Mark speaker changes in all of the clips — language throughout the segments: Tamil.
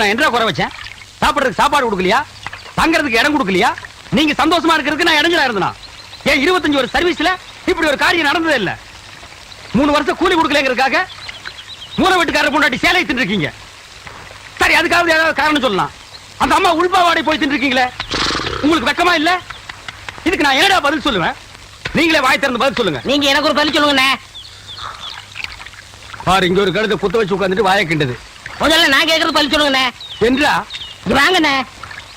Speaker 1: நான் என்ன குறை வச்சேன்? சாப்பிடுறதுக்கு சாப்பாடு கொடுக்கலையா? தங்கறதுக்கு இடம் கொடுக்கலையா? நீங்க சந்தோஷமா இருக்கிறதுக்கு நான் இடைஞ்சலா இருந்தனா? ஏன் 25 ஒரு சர்வீஸ்ல இப்படி ஒரு காரியம் நடந்ததே இல்ல. 3 வருஷம் கூலி கொடுக்கலங்கிறதுக்காக மூணு வீட்டுக்காரர் பொண்டாட்டி சேலை தின்னு இருக்கீங்க. சரி, அதுக்காவது ஏதாவது காரணம் சொல்லலாம். அந்த அம்மா உள்பாவாடை போய் தின்னு இருக்கீங்களே, உங்களுக்கு வெக்கமா இல்ல? இதுக்கு நான் என்னடா பதில் சொல்லுவேன்? நீங்களே வாய் திறந்து பதில் சொல்லுங்க.
Speaker 2: நீங்க எனக்கு ஒரு பதில் சொல்லுங்க.
Speaker 1: பாரு, இங்க ஒரு கழுதை குத்த வச்சு உட்கார்ந்துட்டு வாயை கிண்டது.
Speaker 2: முதல்ல நான் கேக்குறது பதில் சொல்லுங்க.
Speaker 1: என்றா
Speaker 2: வாங்கண்ணே.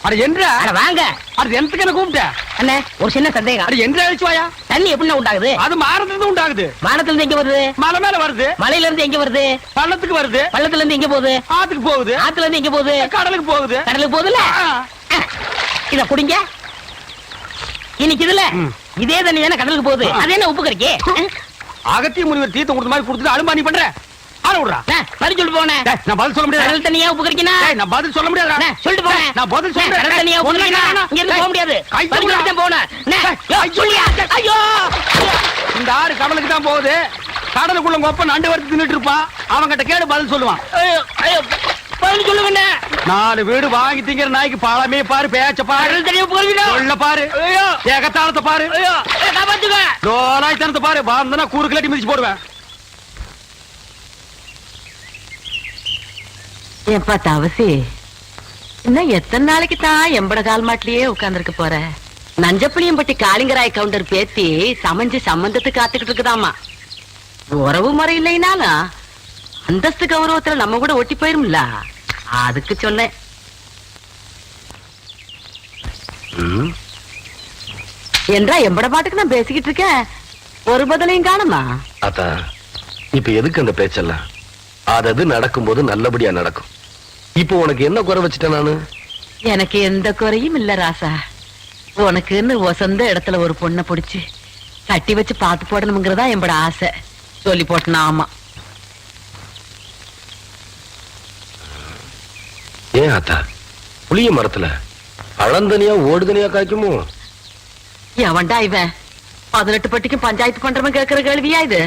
Speaker 1: அட என்றா?
Speaker 2: அட வாங்க.
Speaker 1: அது எந்தக்கு என்ன கூப்பிட்ட?
Speaker 2: அண்ணே, ஒரு சின்ன சந்தேகம்.
Speaker 1: அட என்றா அழிச்சு வாயா.
Speaker 2: தண்ணி எப்படி உண்டாகுது?
Speaker 1: அது மாறத்துல இருந்து உண்டாகுது.
Speaker 2: வானத்துல இருந்து எங்க வருது?
Speaker 1: மலை மேல வருது.
Speaker 2: மலையில இருந்து எங்க வருது?
Speaker 1: பள்ளத்துக்கு வருது.
Speaker 2: பள்ளத்துல இருந்து எங்க போகுது?
Speaker 1: ஆத்துக்கு போகுது.
Speaker 2: ஆத்துல இருந்து எங்க போகுது?
Speaker 1: கடலுக்கு போகுது.
Speaker 2: கடலுக்கு போகுதுல. இத குடிங்க. இன்னைக்கு இதுல இதே தண்ணி தானே கடலுக்கு போகுது. அது என்ன உப்பு கறிக்கு?
Speaker 1: அகத்திய முனிவர் தீர்த்தம் கொடுத்த மாதிரி கொடுத்துட்டு அலும்பானி பண்ற. ஆள விடுறா.
Speaker 2: பதில் சொல்லிட்டு போனே.
Speaker 1: நான் பதில் சொல்ல முடியாது.
Speaker 2: கடல் தண்ணியா உப்பு கறிக்கினா?
Speaker 1: நான் பதில் சொல்ல முடியாது.
Speaker 2: சொல்லிட்டு போனே.
Speaker 1: நான் பதில் சொல்றேன்.
Speaker 2: கடல் தண்ணியா உப்பு கறிக்கினா? இங்க இருந்து போக முடியாது. பதில் சொல்லிட்டு போனே. ஐயோ,
Speaker 1: இந்த ஆறு கடலுக்கு தான் போகுது. கடலுக்குள்ள கொப்ப நண்டு வறுத்து தின்னுட்டு இருப்பான். அவங்கிட்ட கேடு பதில் சொல்லுவான்.
Speaker 2: பதில் சொல்லுங்க.
Speaker 1: 4 வீடு வாங்கி திங்கிற நாய்க்கு பழமே பாரு, பேச்ச பாரு, சொல்ல பாரு, ஏகத்தாளத்தை பாரு, லோலாய்த்தனத்தை பாரு. வாழ்ந்தனா கூறு கிளட்டி மிதிச்சு போடுவேன்.
Speaker 3: ஏன்பா தவசி, இன்னும் எத்தனை நாளைக்கு தான் எம்பட கால் மாட்டிலேயே உட்கார்ந்துருக்க போற? நஞ்சப்புளியம்பட்டி காளிங்கராய் கவுண்டர் பேத்தி சமைஞ்சு சம்பந்தத்துக்கு காத்துக்கிட்டு இருக்குதாமா. உறவு முறை இல்லைனாலும் அந்தஸ்து கௌரவத்துல நம்ம கூட ஒட்டி போயிரும்ல, அதுக்கு சொன்னேன். என்றா எம்பட பாட்டுக்கு நான் பேசிக்கிட்டு இருக்கேன், ஒரு பதிலையும் காணுமா?
Speaker 4: அத்தா, இப்ப எதுக்கு அந்த பேச்செல்லாம்? அது நடக்கும்போது நல்லபடியா நடக்கும். இப்போ உனக்கு என்ன குறை வச்சுட்டேன் நானு?
Speaker 3: எனக்கு எந்த குறையும் இல்ல ராசா. உனக்குன்னு சொந்த இடத்துல ஒரு பொண்ணை பிடிச்சு கட்டி வச்சு பார்த்து போடணுங்கிறதா என்னோட ஆசை. சொல்லி போட்டனா? ஆமா.
Speaker 4: ஏன் ஆத்தா, புளிய மரத்துல பழந்தனியா ஓடுதனியா காய்க்குமோ?
Speaker 3: எவன்டா இவன் 18 பட்டிக்கும் பஞ்சாயத்து பண்றவன் கேட்கிற கேள்வியா இது?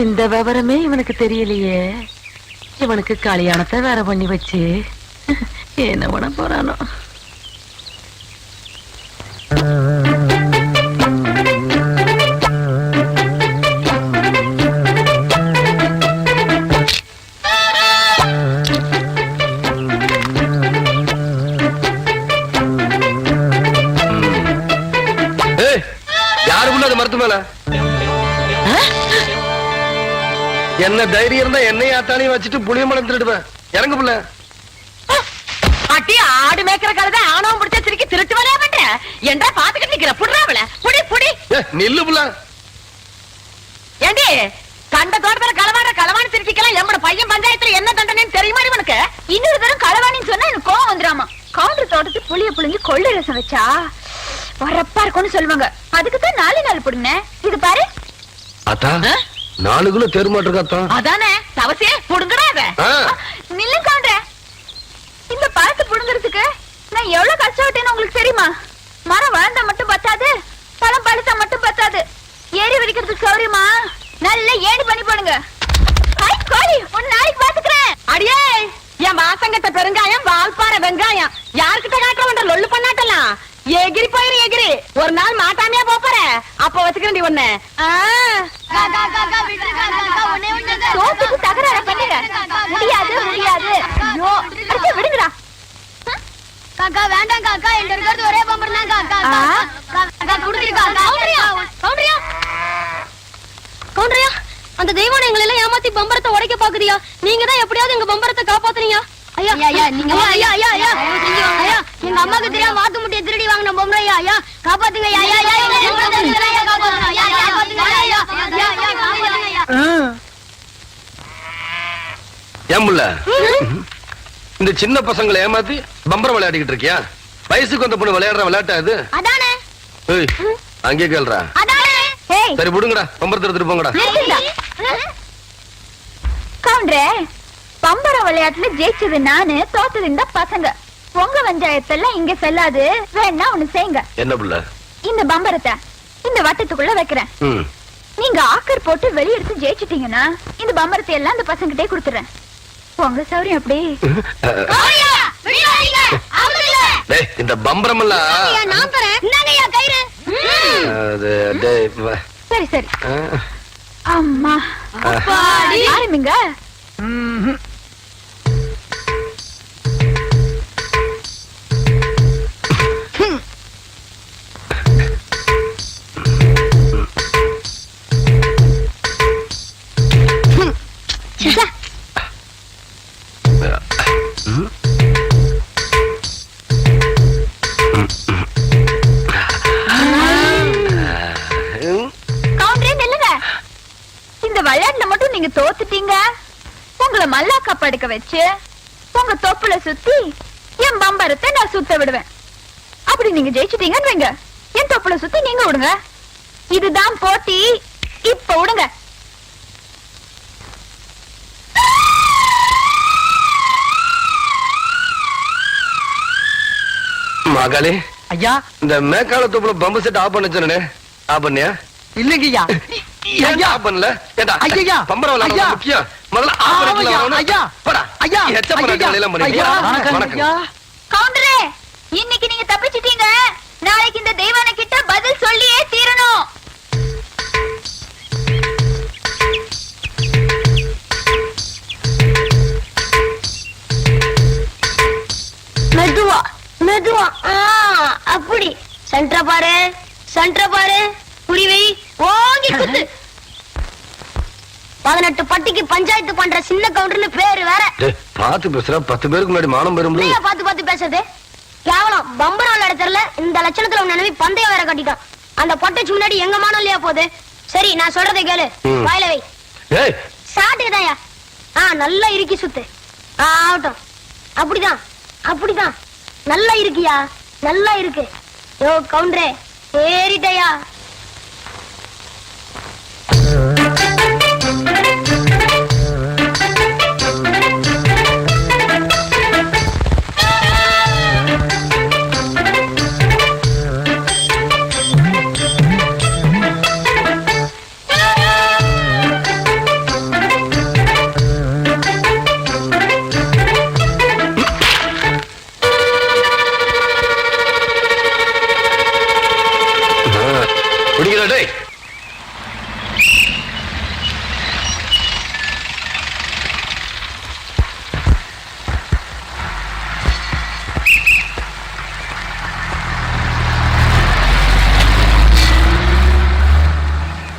Speaker 3: இந்த விவரமே இவனுக்கு தெரியலையே. இவனுக்கு கல்யாணத்தை வேற பண்ணி வச்சு என்ன பண்ண போறானோ?
Speaker 4: யாருக்குள்ள அது மரத்து மேல என்ன தைரியம் இருந்தா என்னையும் ஆத்தாலையும் வச்சுட்டு புளிய மரம் திருடுவேன். இறங்கு புள்ள.
Speaker 3: அட்டி ஆடு மேய்க்கிற கழுதை ஆணவம் பிடிச்ச திருக்கி திருட்டு வேலையா பண்ற? என்றா பாத்துக்கிட்டு நிக்கிற? புடுறாவல புடி புடி.
Speaker 4: நில்லு புள்ள.
Speaker 3: ஏண்டி, கண்ட தோட்டத்துல களவாணி திருச்சிக்கலாம் எம்மோட பையன் பஞ்சாயத்துல என்ன தண்டனைன்னு தெரியுமா இவனுக்கு?
Speaker 5: இன்னொரு தரம் களவாணின்னு சொன்னா எனக்கு கோவம் வந்துடாமா. கவுண்டர் தோட்டத்து புளிய புளிஞ்சு கொள்ளை ரசம் வச்சா வரப்பா இருக்கும்னு சொல்லுவாங்க. அதுக்குதான் 4 நாள் புடுங்க. இது பாரு
Speaker 4: அத்தா, 4 கிலோ தேர்மாட்டிருக்கா?
Speaker 3: அதானே தவசியே புடுங்கடா.
Speaker 5: நில்லு கவுண்டர், இந்த பழத்தை புடுங்கிறதுக்கு நான் எவ்வளவு கஷ்டப்பட்டேன்னு உங்களுக்கு தெரியுமா? மரம் வளர்ந்தா மட்டும் பத்தாது, பழம் பழுத்தா மட்டும் பத்தாது. ஏறி வடிக்கிறதுக்கு சௌரியமா நல்ல ஏடி பண்ணி போடுங்க. கோழி, ஒரு நாளைக்கு பாத்துக்கிறேன்.
Speaker 3: அடியே, என் வாசங்கட்ட பெருங்காயம், வால்பாறை வெங்காயம் யாருக்கிட்ட காட்டுற லொல்லு பண்ணாட்டலாம். எகிரி போயிரு எகிரி. ஒரு நாள் மாட்டாமையா போற, அப்ப வச்சுக்கிறேன் ஒண்ணு.
Speaker 5: சோத்துக்கு தகராறு பண்ணுங்க. முடியாது முடியாது. ஐயோ, அடிச்சு விடுங்கடா.
Speaker 6: காக்கா வேண்டாம் காக்கா, என்கிட்ட இருக்கிறது ஒரே பம்பர் தான் காக்கா. காக்கா குடுக்குறீங்க. கவுண்டரியா, அந்த தெய்வம் எங்களை எல்லாம் ஏமாத்தி பம்பரத்தை உடைக்க பாக்குறியா? நீங்க தான் எப்படியாவது எங்க பம்பரத்தை காப்பாத்துறீங்க. ஐயா ஐயா, நீங்க ஐயா ஐயா ஐயா ஐயா, எங்க அம்மாக்கு தெரியாம வாத்து முட்டையை திருடி வாங்கின பொம்பளை. ஐயா ஐயா காப்பாத்துங்க. ஐயா ஐயா ஐயா காப்பாத்துங்க. ஐயா ஐயா காப்பாத்துங்க.
Speaker 4: ஏன் புள்ள, இந்த சின்ன பசங்களை ஏமாத்தி பம்பரம் விளையாடிக்கிட்டு இருக்கியா? வயசுக்கு வந்த பொண்ணு விளையாடுற விளையாட்டா இது?
Speaker 6: அதானே.
Speaker 4: அங்கே கேள்றா. சரி விடுங்கடா, பம்பரத்தை எடுத்துட்டு போங்கடா.
Speaker 5: கவுண்டரே, பம்பர விளையாட்டுல ஜெயிச்சது நானு, தோத்தது இந்த பசங்க. உங்க பஞ்சாயத்தெல்லாம் இங்க செல்லாது. வேணா ஒண்ணு செய்யுங்க.
Speaker 4: என்ன புள்ள?
Speaker 5: இந்த பம்பரத்தை இந்த வட்டத்துக்குள்ள வைக்கிறேன்.
Speaker 4: ம்.
Speaker 5: நீங்க ஆக்கர் போட்டு வெளியெடுத்து ஜெயிச்சிட்டீங்கன்னா இந்த பம்பரத்தை எல்லாம் இந்த பசங்கிட்டே கொடுத்துறேன். உங்க சௌரியம் எப்படி?
Speaker 4: டேய், இந்த பம்பரம் எல்லாம்
Speaker 6: நான் தரேன். இந்தாங்கய்யா கயிறு.
Speaker 5: சரி சரி. அம்மா ஆரம்பிங்க. விளையாட்டுல மட்டும் நீங்க தோத்துட்டீங்க. உங்களை மல்லாக்கா படுக்க வச்சு உங்க தொப்புல சுத்தி என் பம்பரத்தை நான் சுத்த விடுவேன். அப்படி நீங்க ஜெயிச்சிட்டீங்கன்னு வைங்க, என் தொப்புல சுத்தி நீங்க விடுங்க. இதுதான் போட்டி. இப்ப விடுங்க.
Speaker 4: மகளே
Speaker 1: ஐயா,
Speaker 4: இந்த மேக்கால தொப்புல பம்பு செட் ஆஃப் பண்ண சொன்னே, ஆஃப் பண்ணியா?
Speaker 1: இல்லைங்கய்யா.
Speaker 4: ஐயா பண்ணல. ஏடா
Speaker 1: ஐயா
Speaker 4: பம்பர விளையாட முக்கியம். முதல்ல ஆஃப் பண்ணிக்கலாம்.
Speaker 1: ஐயா
Speaker 4: போடா.
Speaker 1: ஐயா
Speaker 4: எச்ச பண்ண எல்லாம் பண்ணீங்க. வணக்கம்.
Speaker 5: கவுண்டரே, இன்னைக்கு நீங்க தப்பிச்சிட்டீங்க. நாளைக்கு இந்த தெய்வான கிட்ட பதில் சொல்லியே தீரணும்.
Speaker 6: மெதுவா மெதுவா. அப்படி சென்டர பாரு, சென்டர பாரு. புரிவை ஓங்கி குத்து. 18 பட்டிக்கு பஞ்சாயத்து பண்ற சின்ன கவுண்டர்னு பேரு வேற.
Speaker 4: பாத்து பேசுற. 10 பேருக்கு முன்னாடி மானம் பெறும்.
Speaker 6: பாத்து பாத்து பேசுறது கேவலம். பம்பரம் விளையாட தெரியல. இந்த லட்சணத்துல உன் நினைவு பந்தயம் வேற கட்டிட்டான். அந்த பொட்டைச்சு முன்னாடி எங்க மானம் இல்லையா போகுது. சரி, நான் சொல்றதை கேளு. வாயில வை. சாட்டுக்குதாயா. நல்லா இறுக்கி சுத்து. ஆகட்டும். அப்படிதான் அப்படிதான். நல்லா இருக்கியா, நல்லா இருக்கு. யோ கவுண்டரே, ஏறிட்டயா.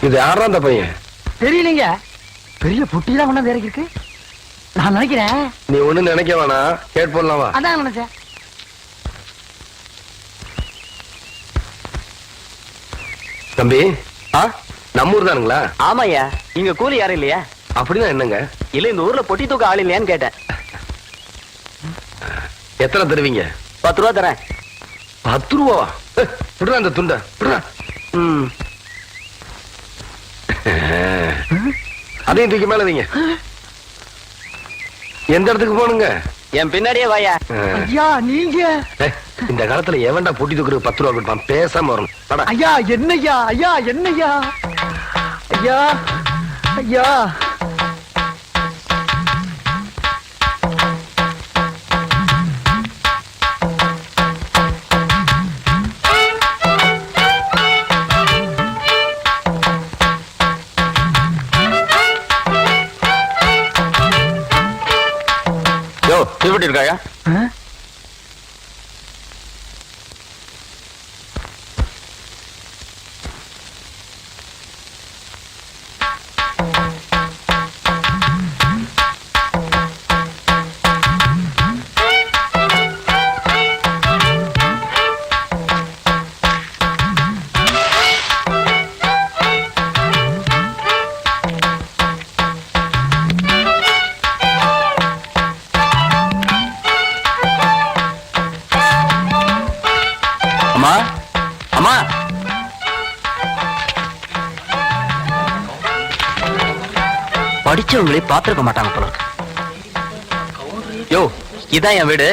Speaker 4: இது யாரா அந்த பையன்?
Speaker 1: தெரியலங்க. பெரிய புட்டிதான் கொண்டாந்து இறக்கி இருக்கு. நான் நினைக்கிறேன்.
Speaker 4: நீ ஒண்ணு நினைக்க வேணாம், கேட் போடலாமா?
Speaker 1: அதான் நினைச்சேன்.
Speaker 4: தம்பி, நம்ம ஊர் தானுங்களா?
Speaker 7: ஆமாய்யா. இங்க கூலி யாரும் இல்லையா?
Speaker 4: அப்படின்னா என்னங்க?
Speaker 7: இல்ல, இந்த ஊர்ல பொட்டி தூக்க ஆள் இல்லையான்னு கேட்டேன்.
Speaker 4: எத்தனை தருவீங்க?
Speaker 7: 10 ரூபா தரேன்.
Speaker 4: 10 ரூபாவா? விடுறா அந்த துண்ட, விடுறா. அதையும் தூக்கி மேல வைங்க. எந்த இடத்துக்கு போகணுங்க?
Speaker 7: என் பின்னாடியே வாயா.
Speaker 1: ஐயா, நீங்க
Speaker 4: இந்த காலத்துல எவன்டா பொட்டி தூக்குறது 10 ரூபா கொடுப்பான்? பேசாம வரணும்.
Speaker 1: ஐயா என்னய்யா, ஐயா என்னய்யா, ஐயா ஐயா.
Speaker 7: எப்படி இருக்காயா? படிச்சவங்களே பாத்துருக்க மாட்டாங்க போல. யோ, இதான் என் வீடு.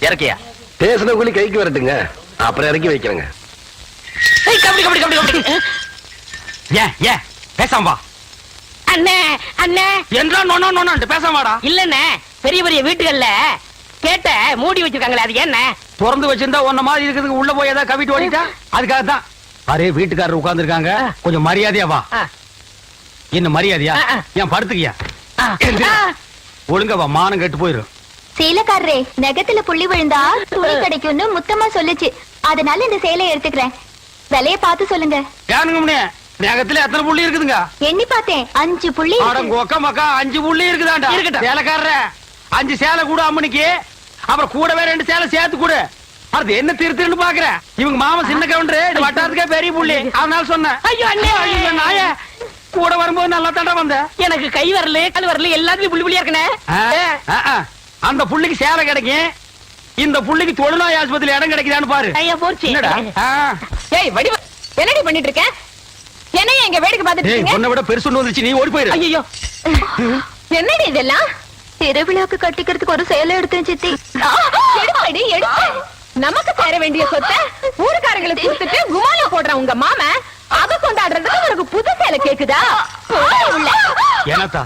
Speaker 7: இறக்கியா?
Speaker 4: பேசின கூலி கைக்கு வரட்டுங்க, அப்புறம் இறக்கி வைக்கிறேங்க.
Speaker 2: கபடி கபடி கபடி கபடி.
Speaker 1: ஏன் பேசாம வா.
Speaker 2: அண்ணே அண்ணே
Speaker 1: என்றா நோன்னு பேசாம வாடா.
Speaker 2: இல்லண்ணே, பெரிய பெரிய வீட்டுகள்ல கேட்ட மூடி வச்சிருக்காங்களே, அது என்ன?
Speaker 1: திறந்து வச்சிருந்தா உன்ன மாதிரி இருக்கிறதுக்கு உள்ள போய் ஏதாவது கவிட்டு ஓடிட்டா அதுக்காக தான். அரே வீட்டுக்காரர் உட்கார்ந்து இருக்காங்க, கொஞ்சம் மரியாதையா வா. என்ன மரியாதையா? ஏன் படுத்துக்கியா? ஒழுங்கா வா, மானம் கெட்டு போயிரும்.
Speaker 5: சேலைக்காரரே, நெகத்துல புள்ளி விழுந்தா துணி கிடைக்கும்னு முத்தமா சொல்லுச்சு, அதனால இந்த சேலை எடுத்துக்கிறேன். விலைய பார்த்து சொல்லுங்க.
Speaker 1: ஏனுங்க முன்னே நகத்துல எத்தனை புள்ளி இருக்குதுங்க?
Speaker 5: எண்ணி பார்த்தேன், 5 புள்ளி
Speaker 1: அட கொக்க மக்கா, 5 புள்ளி இருக்குதாண்டா.
Speaker 2: இருக்கட்டும்.
Speaker 1: சேலைக்காரர 5 சேலை கூட அம்மனிக்கு, அப்புறம் கூடவே 2 சேலை சேர்த்து கூட. அது என்ன திருத்துன்னு பாக்குற? இவங்க மாமா சின்ன கவுண்டரு, இது வட்டாரத்துக்கே பெரிய புள்ளி, அதனால சொன்னேன்.
Speaker 2: ஐயோ அண்ணே,
Speaker 1: ஐயோ நாயே, கூட வரும்போது நல்லா தாண்டா வந்த.
Speaker 2: எனக்கு கை வரல கால் வரல எல்லாத்துலயும் புள்ளி புள்ளியா இருக்கனே.
Speaker 1: அந்த புள்ளிக்கு சேலை கிடைக்கும், இந்த புள்ளிக்கு தொழுநோய் ஆஸ்பத்திரி இடம் கிடைக்குதான்னு பாரு.
Speaker 2: ஐயா போச்சு.
Speaker 1: என்னடா?
Speaker 2: ஏய் வடிவ, என்னடி பண்ணிட்டு இருக்க? என்னைய இங்க வேடிக்கை பார்த்துட்டு
Speaker 1: ஏய்,
Speaker 2: இருக்கீங்க?
Speaker 1: உன்னை விட பெருசு வந்துச்சு, நீ ஓடி போயிரு.
Speaker 2: ஐயோ என்னடி இதெல்லாம்?
Speaker 5: திருவிழாக்கு கட்டிக்கிறதுக்கு ஒரு சேலை எடுத்தேன் சித்தி.
Speaker 2: எடுப்படி எடுத்து நமக்கு சேர வேண்டிய சொத்தை ஊருக்காரங்களுக்கு கொடுத்துட்டு குமால போடுற உங்க மாமா அத கொண்டாடுறதுக்கு உனக்கு புது சேலை கேக்குதா?
Speaker 1: ஏனாத்தா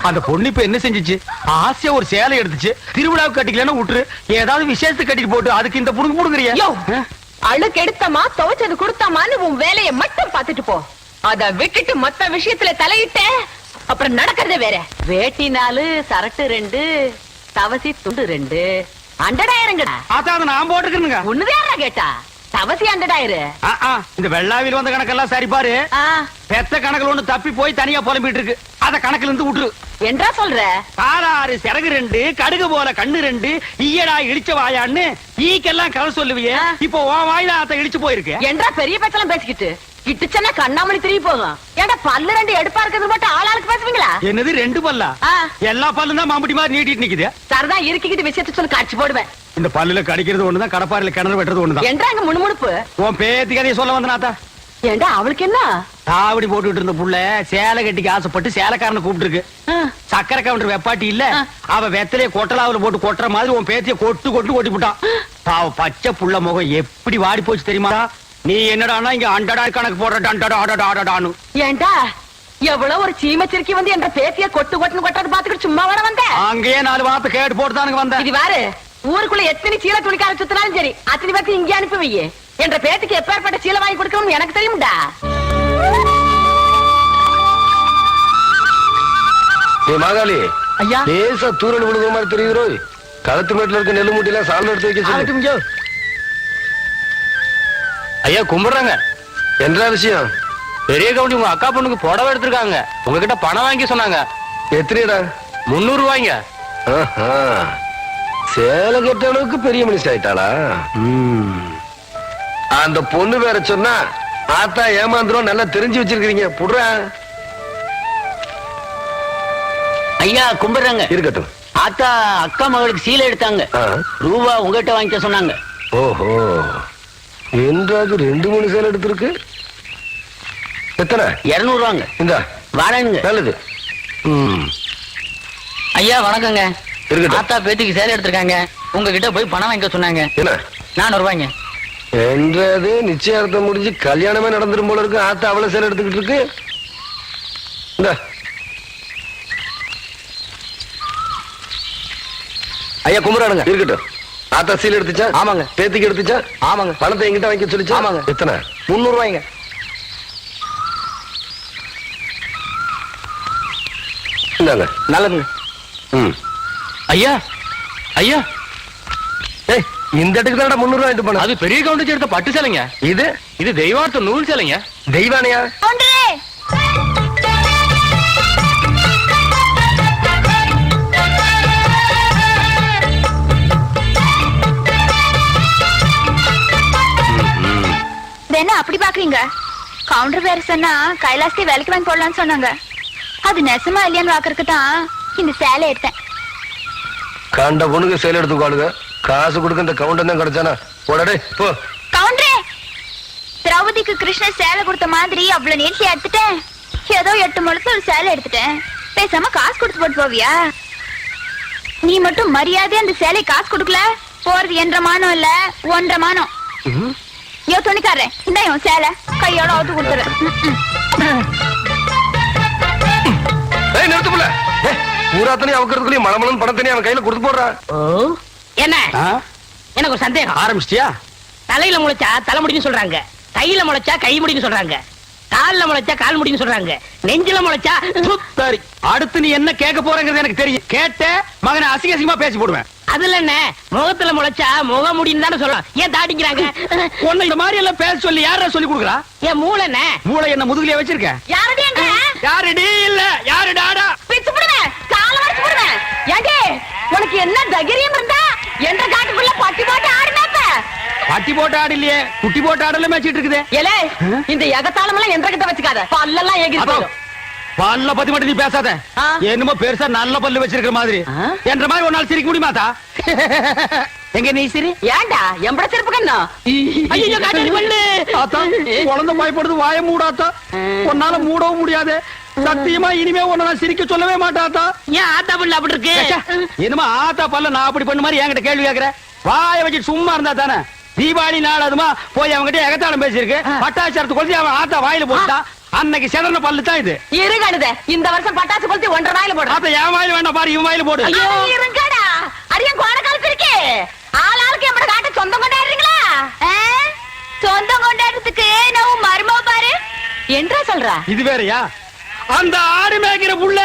Speaker 1: அந்த பொண்ணு இப்ப என்ன செஞ்சுச்சு? ஆசையா ஒரு சேலை எடுத்துச்சு, திருவிழாவுக்கு கட்டிக்கலன்னு விட்டுரு, ஏதாவது விசேஷத்துக்கு கட்டிட்டு போட்டு அதுக்கு இந்த புடுங்க புடுங்குறியா?
Speaker 2: அழுக்கு எடுத்தமா துவைச்சது கொடுத்தமான்னு உன் வேலையை மட்டும் பாத்துட்டு போ. அத விட்டுட்டு மத்த விஷயத்துல தலையிட்ட அப்புறம் நடக்கிறதே வேற.
Speaker 3: வேட்டி 4, சரட்டு 2, தவசி துண்டு 2, அண்டடாயிரங்கடா.
Speaker 1: அதான் அதை நான் போட்டுக்கிறேனுங்க.
Speaker 3: ஒண்ணுதான் கேட்டா தவசி அண்டடாயிரு.
Speaker 1: இந்த வெள்ளாவில் வந்த கணக்கெல்லாம் சரி பாரு. பெத்த கணக்குல ஒண்ணு தப்பி போய் தனியா புலம்பிட்டு இருக்கு, அத கணக்குல இருந்து விட்டுரு.
Speaker 3: என்றா சொல்ற?
Speaker 1: காராறு சிறகு 2, கடுகு போல கண்ணு 2, ஈயடா இடிச்ச வாயான்னு ஈக்கெல்லாம் கதை சொல்லுவிய. இப்போ உன் வாயில அத இடிச்சு போயிருக்கு.
Speaker 3: என்றா பெரிய பேச்செல்லாம் பேசிக்கிட்டு கிட்டுச்சன்னா கண்ணாமணி திரும்பி போகும். ஏன்டா பல்லு 2 எடுப்பா இருக்கிறது மட்டும் ஆளாளுக்கு பேசுவீங்களா?
Speaker 1: என்னது 2 பல்லா? எல்லா பல்லும் தான் மாம்பட்டி மாதிரி நீட்டிட்டு நிக்குது.
Speaker 3: சரதா இருக்கிக்கிட்டு விஷயத்த சொல்லி காட்சி போடுவேன்.
Speaker 1: இந்த பல்லுல கடிக்கிறது ஒண்ணுதான், கடப்பாறையில கிணறு வெட்டுறது ஒண்ணுதான்.
Speaker 3: என்றா அங்க முணுமுணுப்பு?
Speaker 1: உன் பேத்தி கதையை சொல்ல வந்தனாத்தா.
Speaker 3: ஏண்டா அவளுக்கு என்ன?
Speaker 1: தாவடி போட்டுட்டு இருந்த புள்ள சேலை கட்டிக்கு ஆசைப்பட்டு சேலைக்காரனை கூப்பிட்டு இருக்கு. சக்கரை கவுண்டர் வெப்பாட்டி இல்ல, அவ வெத்தலைய கொட்டலாவில போட்டு கொட்டுற மாதிரி உன் பேத்திய கொட்டு கொட்டு கொட்டி போட்டான். பாவ பச்சை புள்ள முகம் எப்படி வாடி போச்சு தெரியுமா? நீ என்னடானா இங்க அண்டடா கணக்கு போடுறான்னு.
Speaker 3: ஏண்டா எவ்வளவு ஒரு சீமச்சிருக்கி வந்து என்ற பேத்திய கொட்டு கொட்டுன்னு கொட்டாது பாத்துக்கிட்டு சும்மா வர வந்த?
Speaker 1: அங்கேயே 4 வார்த்தை கேட்டு போட்டுதானுங்க வந்த.
Speaker 3: இது வாரு, ஊருக்குள்ள எத்தனை சீலை துணிக்கார சுத்தினாலும் சரி அத்தனை பேருக்கு இங்கே அனுப்பி வையே. என்ற பேத்துக்கு எப்பேற்பட்ட சீலை வாங்கி கொடுக்கணும்னு எனக்கு தெரியும்டா.
Speaker 4: மாகாளி
Speaker 2: ஐயா
Speaker 4: லேசா தூரல் விழுகிற மாதிரி தெரியுறோ. கழுத்து மேட்டுல இருக்க நெல்லு மூட்டையில சால் எடுத்து வைக்க சொல்லு.
Speaker 7: ஐயா கும்பிடுறாங்க.
Speaker 4: என்ன விஷயம்?
Speaker 7: பெரிய கவுண்டி உங்க அக்கா பொண்ணுக்கு புடவை எடுத்திருக்காங்க, உங்ககிட்ட பணம் வாங்கி சொன்னாங்க.
Speaker 4: எத்தனைடா?
Speaker 7: 300 ரூபாய்ங்க.
Speaker 4: சேலை கட்ட அளவுக்கு பெரிய மனுஷன் ஆயிட்டாளா? அந்த பொண்ணு வேற சொன்னா ஆத்தா ஏமாந்துரும், நல்லா தெரிஞ்சு வச்சிருக்கீங்க. புடுற
Speaker 7: ஐயா கும்பிடுறாங்க.
Speaker 4: இருக்கட்டும்.
Speaker 7: ஆத்தா அக்கா மகளுக்கு சீலை எடுத்தாங்க, ரூபா உங்ககிட்ட வாங்கிக்க சொன்னாங்க.
Speaker 4: ஓஹோ, என்றாவது 2-3 சேலை எடுத்திருக்கு. எத்தனை?
Speaker 7: 200 ரூபாங்க.
Speaker 4: இந்த
Speaker 7: வாரேனுங்க.
Speaker 4: நல்லது.
Speaker 7: ஐயா வணக்கங்க.
Speaker 4: இருக்கட்டும்.
Speaker 7: ஆத்தா பேத்திக்கு சேலை எடுத்திருக்காங்க, உங்ககிட்ட போய் பணம் வாங்கிக்க சொன்னாங்க.
Speaker 4: என்ன?
Speaker 7: 400 ரூபாய்ங்க.
Speaker 4: என்றது நிச்சயார்த்தம் முடிஞ்சு கல்யாணமே நடந்துரும் போல இருக்கு. ஆத்தா அவ்வளவு சேலை எடுத்துக்கிட்டு இருக்கு. இந்த
Speaker 7: ஐயா கும்பிடுறானுங்க.
Speaker 4: இருக்கட்டும். ஆத்தா சீல் எடுத்துச்சா?
Speaker 7: ஆமாங்க.
Speaker 4: பேத்திக்கு எடுத்துச்சா?
Speaker 7: ஆமாங்க.
Speaker 4: பணத்தை எங்கிட்ட வாங்கி சொல்லிச்சா?
Speaker 7: ஆமாங்க.
Speaker 4: எத்தனை?
Speaker 7: 300 ரூபாய்ங்க.
Speaker 4: இந்தாங்க.
Speaker 7: நல்லதுங்க. ஐயா ஐயா,
Speaker 4: ஏய், இந்த இடத்துக்கு தான் 300 ரூபாய் எடுத்து போன.
Speaker 7: அது பெரிய கவுண்டர் எடுத்த பட்டு சேலைங்க. இது தெய்வார்த்த நூல் சேலைங்க.
Speaker 4: தெய்வானையா?
Speaker 5: என்ன அப்படி பாக்குறீங்க? கவுண்டர் வேற சொன்னா கைலாசத்தை வேலைக்கு வாங்கி போடலான்னு சொன்னாங்க. அது நெசமா இல்லையான்னு பாக்குறதுக்கு தான் இந்த சேலை எடுத்தேன்.
Speaker 4: கண்ட பொண்ணுக்கு சேலை எடுத்துக்காளுங்க, காசு கொடுக்க இந்த கவுண்டர் தான் கிடைச்சானா? போடடே போ.
Speaker 5: கவுண்டரே, திரௌபதிக்கு கிருஷ்ணன் சேலை கொடுத்த மாதிரி அவ்வளவு நேர்த்தியா எடுத்துட்டேன். ஏதோ 8 முழத்து ஒரு சேலை எடுத்துட்டேன். பேசாம காசு கொடுத்து போட்டு போவியா? நீ மட்டும் மரியாதையா அந்த சேலை காசு கொடுக்கல, போறது 1.5 மானம் இல்ல 1.5 மானம். யோ துணிக்காரே இந்த சேலை கையோட அவுத்து கொடுத்துரு.
Speaker 4: நிறுத்துப்புல பூராத்தனையும் அவக்கிறதுக்குள்ளயும் மலமலன் பணத்தனையும் அவன் கையில கொடுத்து போடுறான்.
Speaker 3: என்ன
Speaker 1: ஆ?
Speaker 3: எனக்கு ஒரு சந்தேகம்.
Speaker 1: ஆரம்பிச்சிட்டியா?
Speaker 3: தலையில முளைச்சா தலைமுடின்னு சொல்றாங்க, கையில முளைச்சா கை முடின்னு சொல்றாங்க, கால்ல முளைச்சா கால் முடின்னு சொல்றாங்க, நெஞ்சில முளைச்சா
Speaker 1: சரி, அடுத்து நீ என்ன கேட்க போறங்கிறது எனக்கு தெரியும். கேட்ட மகனை அசிங்க அசிங்கமா பேசி போடுவேன்.
Speaker 3: அதுல என்ன முகத்துல முளைச்சா முக முடின்னு தானே சொல்லலாம். ஏன் தாடிக்கிறாங்க?
Speaker 1: உன்னை இந்த மாதிரி எல்லாம் பேச சொல்லி யாரா சொல்லி கொடுக்குறா?
Speaker 3: என் மூளை என்ன
Speaker 1: மூளை என்ன முதுகுலயே வச்சிருக்க?
Speaker 2: யாரடி எங்க
Speaker 1: யாருடி இல்ல யாரு டாடா?
Speaker 2: பிச்சு புடுவேன், கால வரைச்சு புடுவேன். ஏண்டி உனக்கு என்ன தைரியம் இருந்தா என்ற காட்டுக்குள்ள பட்டி போட்டு ஆடுனாப்ப?
Speaker 1: பட்டி போட்டு ஆடு இல்லையே, குட்டி போட்டு ஆடல மேய்ச்சிட்டு இருக்குது.
Speaker 2: ஏலே இந்த எகத்தாளம் எல்லாம் என்ற கிட்ட வச்சுக்காத, பல்லெல்லாம் ஏகி போயிடும்.
Speaker 1: பல்ல பத்தி மட்டும் நீ பேசாத.
Speaker 2: ஆ.
Speaker 1: என்னமோ பெருசா நல்ல பல்லு வச்சிருக்கிற மாதிரி
Speaker 3: ஆ?
Speaker 1: என்ற மாதிரி ஒரு நாள் சிரிக்க முடியுமாதா? எங்க நீ சிரி?
Speaker 2: ஏண்டா எம்பட செருப்பு கண்ணா?
Speaker 3: ஐயோ காட்டாடி பல்லு.
Speaker 1: ஆத்தா, குழந்தை பயப்படுது, வாய மூடாத்தா. உன்னால மூடவும் முடியாது. சத்தியமா இனிமே உன்னை நான் சிரிக்க சொல்லவே மாட்டாத்தா.
Speaker 3: ஏன் ஆத்தா பல்லு அப்படி இருக்கு?
Speaker 1: என்னமா ஆத்தா பல்ல நான் அப்படி பண்ண மாதிரி என்கிட்ட கேள்வி கேக்குற? வாய வச்சுட்டு சும்மா இருந்தா தானே. தீபாவளி நாள் அதுமா போய் அவன்கிட்ட எகத்தாளம் பேசியிருக்கு. பட்டாச்சாரத்து கொளுத்தி அவன் ஆத்தா வாயில போட்டா. அன்னைக்கு செதறன பல்லு தான் இது.
Speaker 2: இருங்கடுதே, இந்த வருஷம் பட்டாசு கொளுத்தி 1.5 வாயில போடு.
Speaker 1: ஆத்தா என் வாயில வேண்டாம் பாரு, இவன் வாயில போடு.
Speaker 2: இருங்கடா, அடியன் கோண காலத்து இருக்கே. ஆளாளுக்கு எம்பட காட்ட சொந்தம் கொண்டாடுறீங்களா?
Speaker 5: சொந்தம் கொண்டாடுறதுக்கு நான் மருமக பாரு.
Speaker 2: என்றா சொல்ற?
Speaker 1: இது வேறயா? அந்த ஆடு மேய்க்கிற புள்ள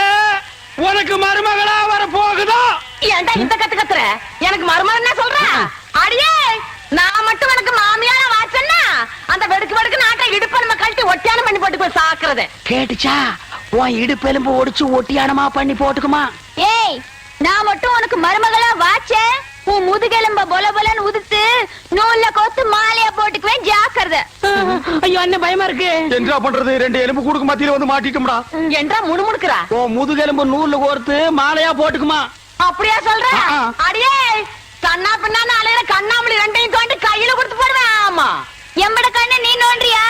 Speaker 1: உனக்கு மருமகளா வர போகுதா?
Speaker 2: ஏன்டா இந்த கத்து கத்துற? எனக்கு மருமகன் என்ன சொல்ற? அடியே, நான் மட்டும் உனக்கு மாமியாரா வாச்சன்னா அந்த வெடுக்கு வெடுக்கு நாட்டை இடுப்ப நம்ம கழட்டி ஒட்டியானம் பண்ணி போட்டு போய் சாக்குறது.
Speaker 3: கேட்டுச்சா? உன் இடுப்பு எலும்பு ஒடிச்சு ஒட்டியானமா பண்ணி போட்டுக்குமா?
Speaker 5: ஏய், நான் மட்டும் உனக்கு மருமகளா வாச்சேன், உன் முதுகெலும்ப பொல பொலன்னு உதுத்து நூல்ல கோத்து மாலையா போட்டுக்குவேன், ஜாக்கிரதை.
Speaker 3: ஐயோ அண்ணன் பயமா இருக்கு.
Speaker 1: என்ன பண்றது? 2 எலும்பு கூடுக்கு மத்தியில வந்து மாட்டிட்டோம்டா.
Speaker 2: என்றா முணுமுணுக்குறா?
Speaker 1: உன் முதுகெலும்பு நூல்ல கோர்த்து மாலையா போட்டுக்குமா?
Speaker 2: அப்படியா சொல்ற? அடியே, கண்ணா பின்னான்னு அலையில கண்ணாமலி 2ஐயும் தோண்டி கையில கொடுத்து போடுவேன். ஆமா,
Speaker 5: எம்பட கண்ணு நீ நோன்றியா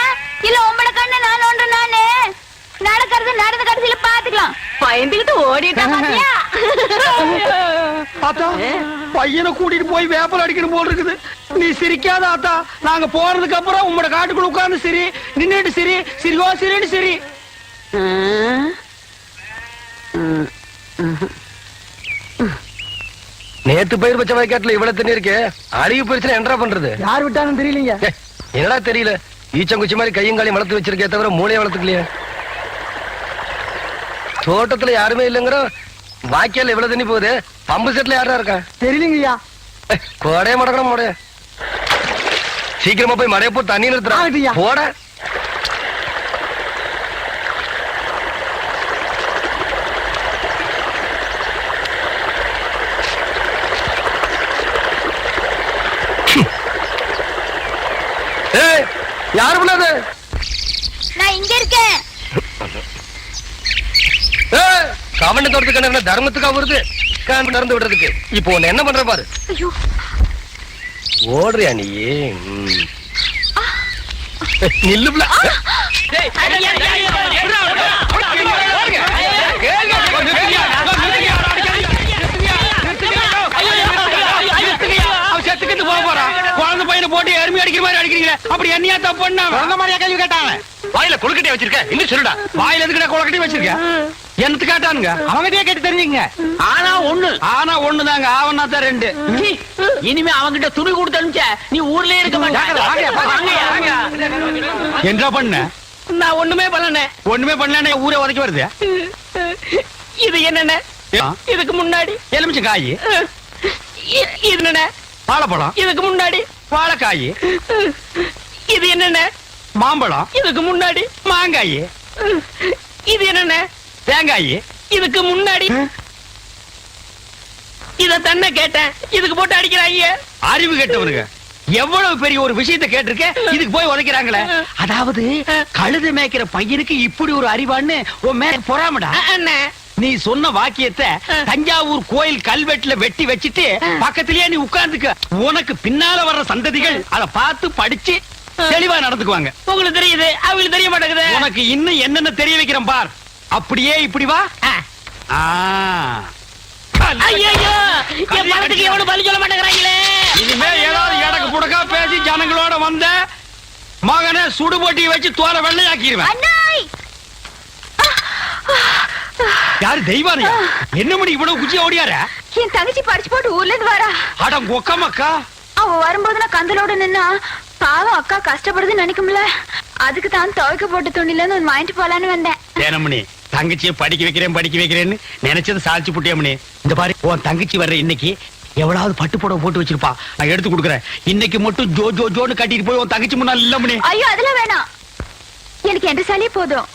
Speaker 5: இல்ல உம்பட கண்ணு நான் நோன்றேன்? நானு நடக்கிறது நடந்த கடைசியில பாத்துக்கலாம்.
Speaker 2: பயந்துகிட்டு ஓடிட்டா பாத்தியா?
Speaker 1: ஆத்தா, பையனை கூட்டிட்டு போய் வேப்பல் அடிக்கணும் போல் இருக்குது. நீ சிரிக்காத ஆத்தா. நாங்க போறதுக்கு அப்புறம் உங்களோட காட்டுக்குள்ள உட்கார்ந்து சிரி, நின்னுட்டு சிரி, சிரிகோ சிரின்னு சிரி.
Speaker 4: நேத்து பயிர் வச்ச வயக்காட்டுல இவ்வளவு தண்ணி இருக்கு. அழுகி போயிருச்சுன்னா என்ன பண்றது?
Speaker 1: யார் விட்டாங்கன்னு தெரியலீங்க.
Speaker 4: என்னடா தெரியல, ஈச்சங்குச்சி மாதிரி கையும் காலையும் வளர்த்து வச்சிருக்கே தவிர மூளையை வளர்த்துக்கலையே. தோட்டத்துல யாருமே இல்லங்கிற வாய்க்கால எவ்வளவு தண்ணி போகுது. பம்பு செட்ல யாரா இருக்கா?
Speaker 1: தெரியலங்கய்யா.
Speaker 4: கோடைய மடக்கணும் மடைய. சீக்கிரமா போய் மடைய போ, தண்ணி
Speaker 1: ஆகட்டும்யா.
Speaker 4: நிறுத்துறா போட. ஏய், யாரு பண்ணாது?
Speaker 5: நான் இங்க இருக்கேன்.
Speaker 4: கவன தோட்டத்துக்கு என்ன தர்மத்துக்காக வருது நடந்து விடுறதுக்கு. இப்போ உன்னை என்ன பண்ற பாரு. ஓடுறியா நீ? நில்லுப்ல.
Speaker 1: செத்துக்கிட்டு போக போறான். குழந்தை பையனை போட்டு எருமை அடிக்கிற மாதிரி அடிக்கிறீங்க. அப்படி என்னையா தப்பு பண்ண? குழந்தை மாதிரியா கேள்வி கேட்டாங்க.
Speaker 4: வாயில கொழுக்கட்டையா வச்சிருக்க? இன்னும் சொல்லுடா.
Speaker 1: வாயில எதுக்கிட்ட குழக்கட்டி வச்சிருக்க? என்னத்து கேட்டானுங்க? அவங்ககிட்டயே கேட்டு தெரிஞ்சுங்க. ஆனா ஒண்ணுதாங்க, ஆவனா தான் 2.
Speaker 3: இனிமே அவங்கிட்ட துணி கொடுத்து அனுப்பிச்ச நீ ஊர்லயே இருக்க மாட்டாங்க.
Speaker 1: என்ன பண்ண?
Speaker 3: நான் ஒண்ணுமே பண்ணல.
Speaker 1: ஒண்ணுமே பண்ணல, ஊரே உதைக்க வருது.
Speaker 3: இது என்னென்ன? இதுக்கு முன்னாடி
Speaker 1: எலுமிச்சை காய்,
Speaker 3: இது என்னென்ன?
Speaker 1: வாழைப்பழம்,
Speaker 3: இதுக்கு முன்னாடி
Speaker 1: வாழைக்காய்,
Speaker 3: இது என்னென்ன?
Speaker 1: மாம்பழம்,
Speaker 3: இதுக்கு முன்னாடி
Speaker 1: மாங்காய்,
Speaker 3: இது என்னென்ன?
Speaker 1: தேங்காய்.
Speaker 3: இதுக்கு முன்னாடி இத தன்ன கேட்டேன், இதுக்கு போட்டு அடிக்கிறாங்க.
Speaker 1: அறிவு கெட்டவனுங்க. எவ்வளவு பெரிய ஒரு விஷயத்தை கேட்டிருக்க, இதுக்கு போய் உதைக்கிறாங்களே. அதாவது கழுது மேய்க்கிற பையனுக்கு இப்படி ஒரு அறிவான்னு உன் மேல பொறாமடா. நீ சொன்ன வாக்கியத்தை தஞ்சாவூர் கோயில் கல்வெட்டுல வெட்டி வச்சிட்டு பக்கத்திலேயே நீ உட்கார்ந்துக்க. உனக்கு பின்னால வர்ற சந்ததிகள் அதை பார்த்து படிச்சு தெளிவா நடந்துக்குவாங்க.
Speaker 3: உங்களுக்கு தெரியுது, அவங்களுக்கு தெரிய மாட்டேங்குது.
Speaker 1: உனக்கு இன்னும் என்னென்ன தெரிய வைக்கிறேன் பார். அப்படியே இப்படி வா.
Speaker 7: ஐயோ என் பணத்துக்கு எவனும் பலி சொல்ல மாட்டேங்கிறாங்களே.
Speaker 1: இனிமே ஏதாவது எனக்கு புடக்கா பேசி ஜனங்களோட வந்த மகனை சுடுபொட்டி வச்சு தோலை வெள்ளையாக்கிடுவேன்.
Speaker 5: அண்ணாய்
Speaker 1: யாரு தெய்வானையா? என்ன மணி இவ்வளவு குச்சியா ஓடியார?
Speaker 5: என் தங்கச்சி படிச்சு போட்டு ஊர்ல இருந்து வரா.
Speaker 1: அட கொக்கமக்கா,
Speaker 5: அவ வரும்போது நான் கந்தலோட நின்னா பாவம் அக்கா கஷ்டப்படுதுன்னு நினைக்கும்ல, அதுக்கு தான் துவைக்க போட்டு துணில இருந்து வாங்கிட்டு போலான்னு வந்தேன்.
Speaker 1: தேனமணி தங்கச்சியை படிக்க வைக்கிறேன்னு நினைச்சது சாதிச்சு புட்டியமணி. இந்த பாரு, உன் தங்கச்சி வர்ற இன்னைக்கு எவ்வளவு பட்டு புடவை போட்டு வச்சிருப்பா, நான் எடுத்து கொடுக்குறேன். இன்னைக்கு மட்டும் ஜோ ஜோ ஜோன்னு கட்டிட்டு போய் உன் தங்கச்சி முன்னாள் இல்லமணி.
Speaker 5: ஐயோ அதெல்லாம் வேணாம், எனக்கு எந்த சாலியே போதும்.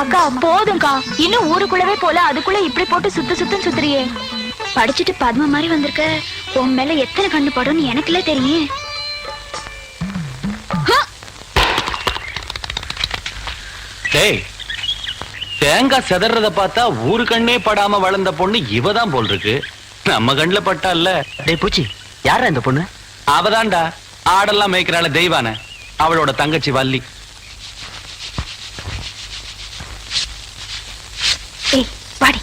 Speaker 5: அக்கா போதும்க்கா, இன்னும் ஊருக்குள்ளவே போல அதுக்குள்ள இப்படி போட்டு சுத்துன்னு சுத்துறியே. படிச்சுட்டு பத்ம மாதிரி வந்திருக்க, உன் மேல எத்தனை கண்ணு படும்னு எனக்குல தெரியும்.
Speaker 8: டேய், தேங்காய் செதறத பார்த்தா ஊரு கண்ணே படாம வளர்ந்த பொண்ணு இவதான் போல் இருக்கு. நம்ம கண்ணுல பட்டா இல்ல.
Speaker 7: டேய் பூச்சி, யாரா இந்த பொண்ணு?
Speaker 8: அவதான்டா ஆடெல்லாம் மேய்க்கிறாள தெய்வான, அவளோட தங்கச்சி வள்ளி.
Speaker 5: ஏய் வாடி.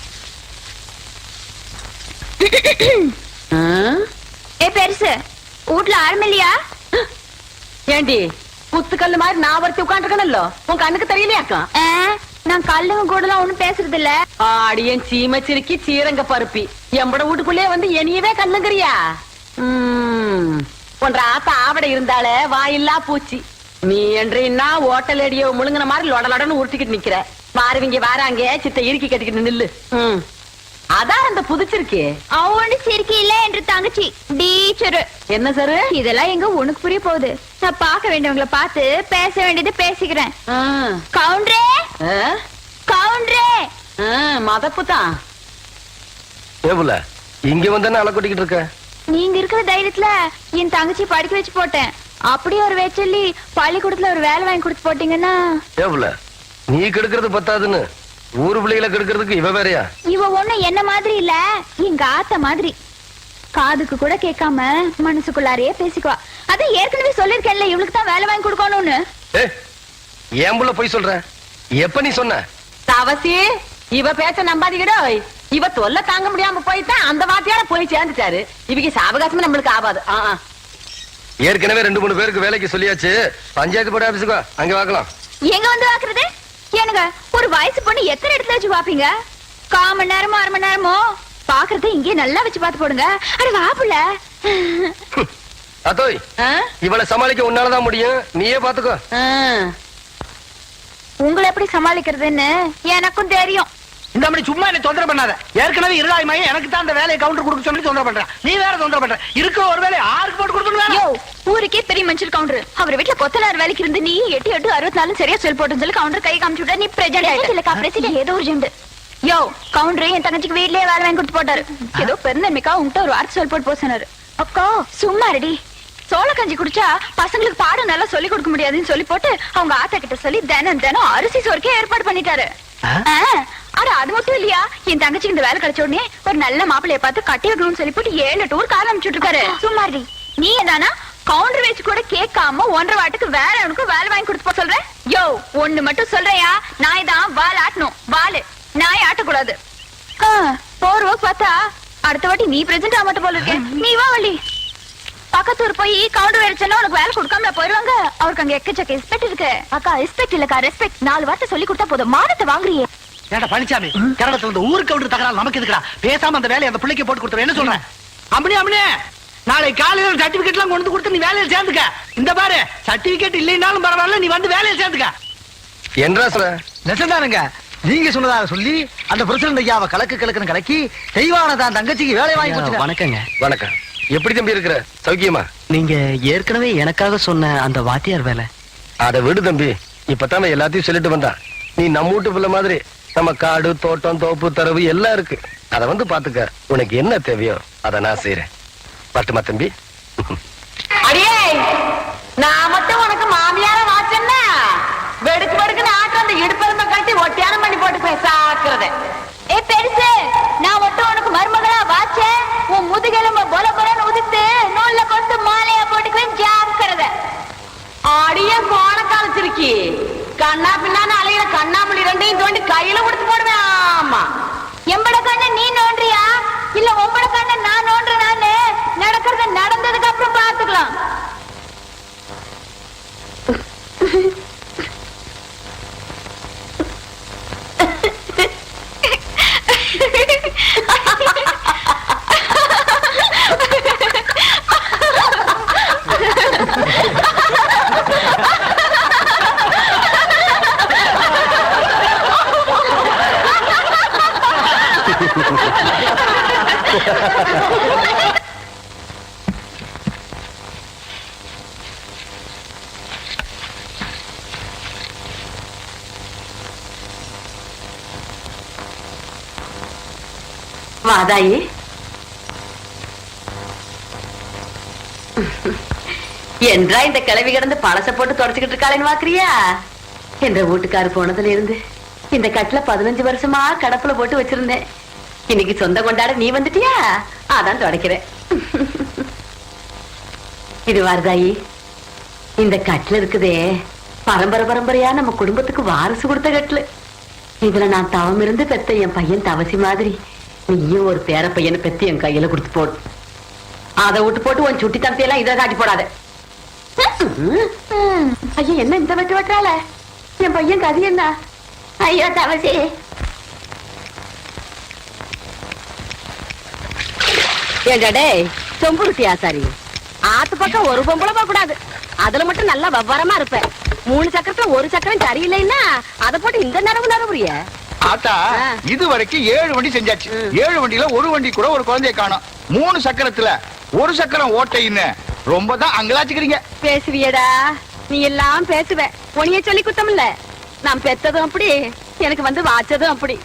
Speaker 5: ஏ பெருசு, வீட்ல ஆரம்பில்லையா?
Speaker 3: ஏண்டி புத்துக்கல்லு மாதிரி நான் ஒருத்தி உட்காந்துருக்கணும்ல, உன் கண்ணுக்கு தெரியலையாக்கா?
Speaker 5: நான் கல்லுங்க கூடலாம் ஒண்ணும் பேசுறது இல்ல.
Speaker 3: ஆடியன் சீமச்சிருக்கி சீரங்க பருப்பி எம்பட வீட்டுக்குள்ளே வந்து என்னையவே கல்லுங்கிறியா? ஒன்ற ஆத்தா ஆவட இருந்தாலே வாயில்லா பூச்சி. நீ என்றா ஓட்டல் அடியோ முழுங்கின மாதிரி லொடலொடன்னு உருட்டிக்கிட்டு நிக்கிற. மாறுவீங்க வாராங்க சித்த இறுக்கி கட்டிக்கிட்டு நில்லு. அதான் அந்த புதுச்சிருக்கே
Speaker 5: அவனு சிரிக்கி இல்ல என்று தங்கச்சி டீச்சரு.
Speaker 3: என்ன சார்
Speaker 5: இதெல்லாம் எங்க உனக்கு புரிய போகுது? நான் பார்க்க வேண்டியவங்களை பார்த்து பேச வேண்டியது பேசிக்கிறேன். கவுண்டரே கவுண்டரே.
Speaker 3: மதப்பு தான்.
Speaker 4: ஏவுல இங்க வந்தானே அலை கொட்டிக்கிட்டு இருக்க?
Speaker 5: நீங்க இருக்கிற தைரியத்துல என் தங்கச்சி படிக்க வச்சு போட்டேன். அப்படியே ஒரு வேச்சொல்லி பள்ளிக்கூடத்துல ஒரு வேலை வாங்கி கொடுத்து போட்டீங்கன்னா.
Speaker 4: ஏவுல நீ கெடுக்கிறது பத்தாதுன்னு ஊரு பிள்ளைகளை கெடுக்கிறதுக்கு இவ வேறையா?
Speaker 5: இவ ஒண்ணு என்ன மாதிரி இல்ல, எங்க ஆத்த மாதிரி. காதுக்கு கூட கேட்காம மனசுக்குள்ளாரையே பேசிக்குவா. அத ஏற்கனவே சொல்லிருக்கேன்ல, இவளுக்கு தான் வேலை வாங்கி கொடுக்கணும்னு.
Speaker 4: ஏன் புள்ள போய் சொல்ற? எப்ப நீ சொன்ன?
Speaker 3: தவசி இவ பேச்ச நம்பாதீங்கடோ. இவ தொல்லை தாங்க முடியாம போயிட்டான், அந்த வார்த்தையால போய் சேர்ந்துட்டாரு. இவங்க சாவகாசமே நம்மளுக்கு ஆகாது.
Speaker 4: ஏற்கனவே 2-3 பேருக்கு வேலைக்கு சொல்லியாச்சு. பஞ்சாயத்து போர்டு ஆபீஸுக்கு அங்க வாக்கலாம்.
Speaker 5: எங்க வந்து வாக்குறது? ஏனுங்க, ஒரு வயசு பொண்ணு எத்தனை இடத்துல வச்சு பாப்பீங்க? 1/4 மணி நேரமோ 1/2 மணி நேரமோ பாக்குறது இங்கே நல்லா வச்சு பாத்து போடுங்க. அட வாப்புல
Speaker 4: அத்தோய், இவளை சமாளிக்க உன்னாலதான் முடியும், நீயே பாத்துக்கோ.
Speaker 5: உங்களை எப்படி சமாளிக்கிறதுன்னு எனக்கும் தெரியும்.
Speaker 1: இந்த மாதிரி சும்மா என்ன தொந்தரவு பண்ணாத. ஏற்கனவே இருளாய்மையை எனக்கு தான் அந்த வேலையை கவுண்டர் கொடுக்க சொல்லி தொந்தரவு பண்றேன். நீ வேற தொந்தரவு பண்ற. இருக்க ஒரு வேலை ஆருக்கு போட்டு கொடுக்கணும்.
Speaker 5: யோ, ஊருக்கே பெரிய மனுஷர் கவுண்டர். அவர் வீட்டுல கொத்தனார் வேலைக்கு இருந்து நீ 8-8-64 சரியா செல் போட்டுன்னு சொல்லி கவுண்டர் கை காமிச்சு விட்டா. நீ பிரசிடென்ட் ஏதோ ஒரு ஜெண்டு. யோ கவுண்டர் என் தங்கச்சிக்கு வீட்லயே வேலை வாங்கி கொடுத்து போட்டாரு. ஏதோ பெருந்தன்மைக்கா உங்ககிட்ட ஒரு வார்த்தை சொல் போட்டு போக சொன்னாரு. அக்கா சும்மா ரெடி. சோள கஞ்சி குடிச்சா பசங்களுக்கு பாடம் நல்லா சொல்லி கொடுக்க முடியாதுன்னு சொல்லி போட்டு அவங்க ஆத்தா கிட்ட சொல்லி தினம் அரிசி சோறுக்கே ஏற்பாடு பண்ணிட்டாரு. அட அது மட்டும் இல்லையா, என் தங்கச்சிக்கு இந்த வேலை கிடைச்ச உடனே ஒரு நல்ல மாப்பிள்ளைய பார்த்து கட்டி வைக்கணும்னு சொல்லி போட்டு 7 டூர் கால அனுப்பிச்சுட்டு இருக்காரு. சும்மா நீ ஏதானா கவுண்டர் வச்சு கூட கேட்காம 1.5 வாட்டுக்கு வேற உனக்கு வேலை வாங்கி கொடுத்து போ சொல்றேன். யோ ஒண்ணு மட்டும் சொல்றையா, நாய் தான் வால் ஆட்டணும். வாலு நாய் ஆட்டக்கூடாது. போர்வ பார்த்தா அடுத்த வாட்டி நீ பிரசன்ட் ஆக மாட்ட போல இருக்கேன். நீ வா வள்ளி. பக்கத்தூர் போய் கவுண்டர் வேலைச்சா உனக்கு வேலை கொடுக்காம போயிருவாங்க. அவருக்கு அங்க எக்கச்சக்க ரெஸ்பெக்ட் இருக்கு. அக்கா ரெஸ்பெக்ட் இல்லக்கா ரெஸ்பெக்ட். 4 வார்த்தை சொல்லி கொடுத்தா போதும், மானத்தை வாங்குறியே.
Speaker 1: ஏடா பழனிசாமி, கரடத்துல இந்த ஊருக்கு கவுண்டர் தகராறு நமக்கு இருக்குடா. பேசாம அந்த வேலையை அந்த பிள்ளைக்கு போட்டு கொடுத்துரு. என்ன சொல்றேன்? அம்மனே நாளை காலையில சர்டிபிகேட் எல்லாம் கொண்டு கொடுத்து நீ வேலையில சேர்ந்துக்க. இந்த பாரு, சர்டிபிகேட் இல்லைன்னாலும் பரவாயில்ல, நீ வந்து வேலையில சேர்ந்துக்க.
Speaker 4: என்றா சொல்ற?
Speaker 1: நெசந்தானுங்க, நீங்க சொன்னதாக சொல்லி அந்த பிரசிடண்ட் ஐயாவை கலக்குன்னு கலக்கி தெய்வான தான் தங்கச்சிக்கு வேலை வாங்கி கொடுத்து.
Speaker 7: வணக்கங்க.
Speaker 4: வணக்கம். எப்படி தம்பி இருக்கிற? சௌக்கியமா?
Speaker 7: நீங்க ஏற்கனவே எனக்காக சொன்ன அந்த வாத்தியார் வேலை.
Speaker 4: அத விடு தம்பி, இப்பதான் எல்லாத்தையும் சொல்லிட்டு வந்தா. நீ நம்ம வீட்டு பிள்ளை மாதிரி நம்ம காடு தோட்டம் தோப்பு தரவு எல்லாம் இருக்கு. அத வந்து பாத்துக்க. உனக்கு என்ன தேவையோ அத நான் செய்யறேன். பட்டுமா தம்பி?
Speaker 3: அடியே நான் மட்டும் உனக்கு மாமியார வாச்சேன்னா வெடுக்கு வெடுக்குன்னு ஆட்டம் அந்த இடுப்பெருமை கட்டி ஒட்டியானம் பண்ணி போட்டு சாக்குறத.
Speaker 5: ஏ பெருசு, நான் மட்டும் உனக்கு மருமகளா வாச்சேன். உன் முதுகெலும்ப பொல பொலன்னு உதித்து நூல்ல கொண்டு மாலையா போட்டுக்குவேன். ஜாக்கிரத.
Speaker 3: ஆடிய கோண காலச்சிருக்கி கண்ணா பின்னான்னு அலையில கண்ணாமணி ரெண்டையும் தோண்டி கையில கொடுத்து போடுவேன். ஆமா,
Speaker 5: எம்பட கண்ண நீ நோன்றியா இல்ல உம்பட கண்ண நான் நோன்றனான்னு நடக்கிறது நடந்ததுக்கு அப்புறம் பாத்துக்கலாம்.
Speaker 3: வாதாயி, என்றா இந்த கிளவி கிடந்து பழச போட்டு தொடச்சுக்கிட்டு இருக்காளேன்னு பாக்குறியா? என்ற வீட்டுக்காரு போனதுல இருந்து இந்த கட்டுல 15 வருஷமா கடப்புல போட்டு வச்சிருந்தேன். இன்னைக்கு சொந்த கொண்டாட நீ வந்துட்டியா, அதான் தொடக்கிறேன். இது வாரதாயி, இந்த கட்டுல இருக்குதே பரம்பரை பரம்பரையா நம்ம குடும்பத்துக்கு வாரிசு கொடுத்த கட்டுல. இதுல நான் தவம் இருந்து பெத்த என் பையன் தவசி மாதிரி நீயும் ஒரு பேர பையனை பெத்து என் கையில கொடுத்து போடு. அதை விட்டு போட்டு உன் சுட்டி தந்தையெல்லாம் இதை காட்டி போடாத. ஐயா, என்ன இந்த வெட்டு வெட்டால? என் பையன் கதி என்ன? ஐயோ தவசி, ஏடே சொம்புருட்டி ஆசாரி, ஆத்து பக்கம் ஒரு பொம்பளை போக கூடாது. அதுல மட்டும் நல்லா விவரமா இருப்பேன். 3 சக்கரத்துல ஒரு சக்கரம் சரியில்லைன்னா அதை போட்டு இந்த நரவுறிய.
Speaker 9: ஆத்தா, இது வரைக்கும் 7 வண்டி செஞ்சாச்சு. 7 வண்டியில ஒரு வண்டி கூட ஒரு குழந்தைய காணோம். 3 சக்கரத்துல ஒரு சக்கரம் ஓட்டைன்னு ரொம்ப தான் அங்கலாச்சுக்கிறீங்க.
Speaker 3: பேசுவியடா, நீ எல்லாம் பேசுவ. உனிய சொல்லி குத்தம் இல்ல. நான் பெத்ததும் அப்படி, எனக்கு வந்து வாச்சதும் அப்படி.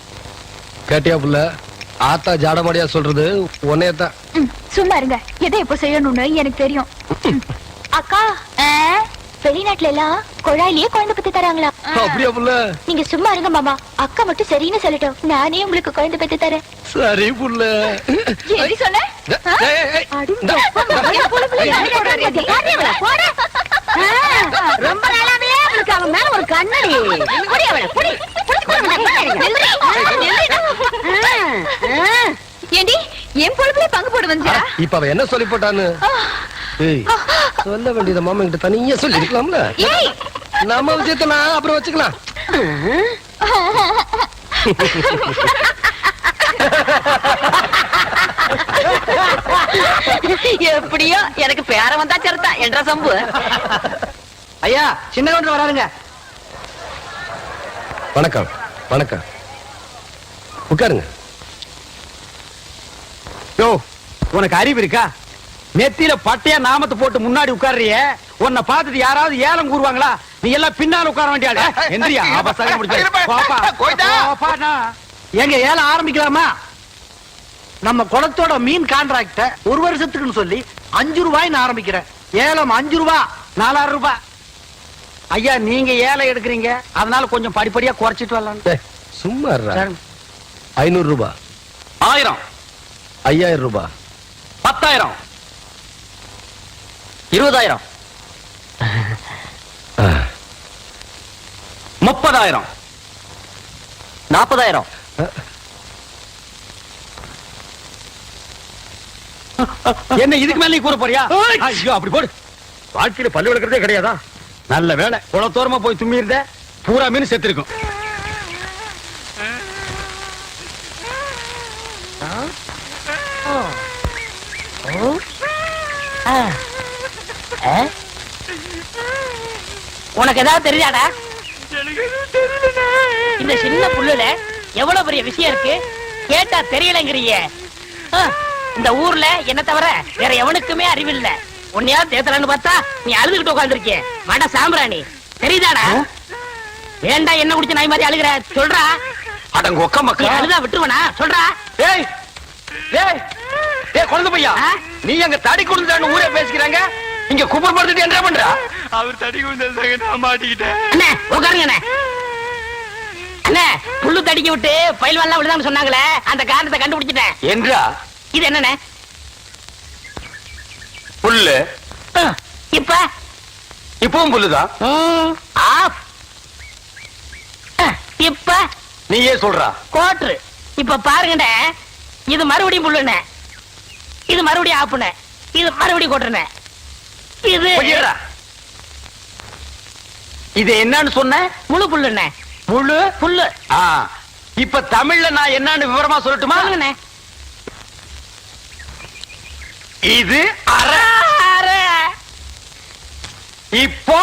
Speaker 4: கேட்டியா புள்ள? ஆத்தா ஜாடமாடியா சொல்றது உன்னையத்தான்.
Speaker 5: சும்மா இருங்க, எதை எப்ப செய்யணும்னு எனக்கு தெரியும். அக்கா, வெளிநாட்டுல எல்லாம் குழாயிலேயே குழந்தை பத்தி தராங்களா?
Speaker 4: அப்படியா புள்ள?
Speaker 5: நீங்க சும்மா இருங்க மாமா. அக்கா மட்டும் சரின்னு சொல்லட்டும், நானே உங்களுக்கு குழந்தை பத்தி தரேன்.
Speaker 4: சரி புள்ள.
Speaker 5: எப்படி சொன்ன?
Speaker 3: ரொம்ப நாளாவே அவளுக்கு அவன் மேல ஒரு கண்ணடி.
Speaker 5: ஏண்டி என் பொழுதுல பங்கு போட வந்தியா?
Speaker 4: இப்ப அவ என்ன சொல்லி போட்டான்னு சொல்ல வேண்டியத மாமா கிட்ட தனியா சொல்லி இருக்கலாம்ல. நம்ம விஷயத்த நான் அப்புறம் வச்சுக்கலாம்.
Speaker 3: எப்படியோ எனக்கு பேர வந்தா சரிதா என்ற சம்பு.
Speaker 1: ஐயா, சின்ன கவுண்டர் வராருங்க.
Speaker 4: வணக்கம். வணக்கம், உட்காருங்க.
Speaker 1: யோ, உனக்கு அறிவு இருக்கா? நெத்தியில பட்டைய நாமத்தை போட்டு முன்னாடி உட்கார்றிய, உன்னை பார்த்துட்டு யாராவது ஏலம் கூறுவாங்களா? நீ எல்லாம் பின்னால உட்கார வேண்டியாடு. எந்திரியா, எங்க ஏலம் ஆரம்பிக்கலாமா? நம்ம குளத்தோட மீன் கான்ட்ராக்ட 1 வருஷத்துக்குன்னு சொல்லி 5 ரூபாய்னு ஆரம்பிக்கிறேன். ஏலம் 5 ரூபாய், 4000 ரூபாய். ஐயா, நீங்க ஏலம் எடுக்கிறீங்க, அதனால கொஞ்சம் படிப்படியா குறைச்சிட்டு வரலாம்.
Speaker 4: சும்மா 500 ரூபாய்,
Speaker 1: 1000,
Speaker 4: 5000 ரூபாய்,
Speaker 1: 10,000, 20,000, 30,000, 40,000. என்ன இதுக்கு மேல நீ கூற போறியா? ஐயோ, அப்படி போடு. வாழ்க்கையில பல்லு விளக்குறதே கிடையாதா? நல்ல வேலை, குளத்தோரமா போய் தும்மி இருந்த பூரா மீன் செத்து இருக்கும்.
Speaker 3: உனக்கு ஏதாவது தெரியாதா? இந்த சின்ன புல்லுல எவ்வளவு பெரிய விஷயம் இருக்கு, கேட்டா தெரியலங்கிறிய. இந்த ஊர்ல என்ன தவிர வேற எவனுக்குமே அறிவில்லை. உன்னையா தேத்தலான்னு பார்த்தா நீ அழுதுகிட்டு உட்காந்துருக்க. வட சாம்பிராணி தெரியுதாடா? ஏண்டா என்ன குடிச்ச நாய் மாதிரி அழுகிற? சொல்றா.
Speaker 1: அடங்க ஒக்க மக்கா,
Speaker 3: அழுதா விட்டுருவனா? சொல்றா.
Speaker 1: ஏய் ஏய் ஏய், குழந்தை பையா, நீ அங்க தடி குடுந்தான்னு ஊரே பேசிக்கிறாங்க, இங்க குப்பர் படுத்துட்டு என்ன பண்ற?
Speaker 9: அவர் தடி குடுந்தாங்க, நான் மாட்டிக்கிட்டேன்.
Speaker 3: அண்ணே உட்காருங்க. அண்ணே அண்ணே, புல்லு தடிக்க விட்டு பயில் எல்லாம் விழுதான்னு சொன்னாங்களே, அந்த காரணத்தை கண்டுபிடிச்சிட்டேன்.
Speaker 1: என்றா?
Speaker 3: இது என்னண்ணே?
Speaker 1: புல்லு.
Speaker 3: இப்ப
Speaker 1: இப்பவும் புல்லுதான்.
Speaker 2: ஆஃப். இப்ப
Speaker 1: நீயே சொல்றா.
Speaker 2: கோட்ரு. இப்ப பாருங்கண்ணே, இது மறுபடியும் புல்லுண்ணே, இது மறுபடியும் ஆப்புண்ணே, இது மறுபடியும் கோட்டுண்ணே, இது
Speaker 1: கொஞ்சிடுறா. இது என்னன்னு சொன்ன?
Speaker 2: முழு புல்லுண்ணே.
Speaker 1: முழு
Speaker 2: புல்லு.
Speaker 1: ஆ, இப்ப தமிழ்ல நான் என்னன்னு விவரமா சொல்லட்டுமா?
Speaker 2: சொல்லுங்கண்ணே.
Speaker 1: இது அரை.
Speaker 2: அரை.
Speaker 1: இப்போ